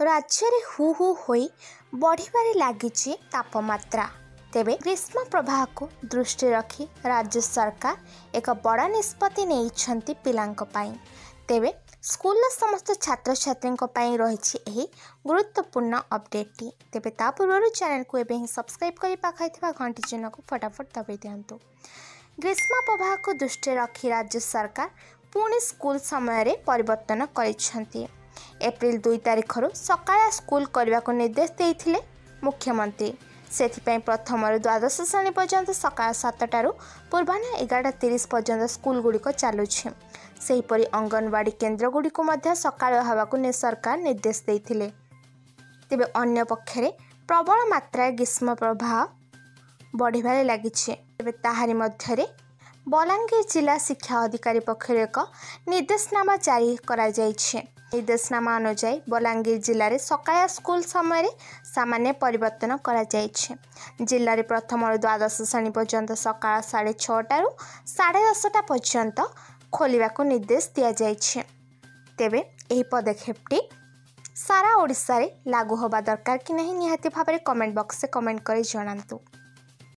राज्य रे who who होई बढ़िबारे लागिछि तापमात्रा। तेबे ग्रीष्म प्रवाह को दृष्टि रखी राज्य सरकार एक बड़ा निष्पत्ति नेइछंती पिलांक पाई। तेबे स्कूल समस्त छात्र छात्री रही एही गुरुत्वपूर्ण अपडेट। तेबे ता पूर्व चैनल को एबे ही सब्सक्राइब करी पाखाई घंटी चिन्ह को फटाफट दबाई दियंतु। ग्रीष्म प्रवाह को दृष्टि रखी राज्य सरकार पुणी स्कूल समय रे परिवर्तन करिसेंती। एप्रिल 2 तारिख सकाळ स्कूल करने को निर्देश देइथिले मुख्यमंत्री। सेथिपई प्रथम द्वादश श्रेणी पर्यंत सकाळ 7टारू पूर्वाह्न 11:30 पर्यंत स्कूल गुड़िक चलुछि। सेहीपरि अंगनवाड़ी केन्द्र गुड़िक मध्य सकाळ हवाकू सरकार निर्देश देइथिले। तेबे अन्य पक्षरे प्रबल मात्रा ग्रीष्म प्रवाह बढ़िबारे लागिछि। तेबे ताहारी मध्यरे बलांगीर जिला शिक्षा अधिकारी पक्षर एक निर्देशनामा जारी करा जाइछि। निर्देशनामा अनुसार बलांगीर जिले में सकाळ स्कूल समय सामान्य परिवर्तन करा जाइछि। जिले में प्रथम और द्वादश श्रेणी पर्यंत सकाळ 6:30 10:30 पर्यंत खोलिबा को निर्देश दिया जाइछि। तेबे एही पदक्षेपटी सारा ओडिशा रे लागू होबा दरकार कि नहीं निहाती भाबरे कमेंट बॉक्स से कमेंट करी जणांतु।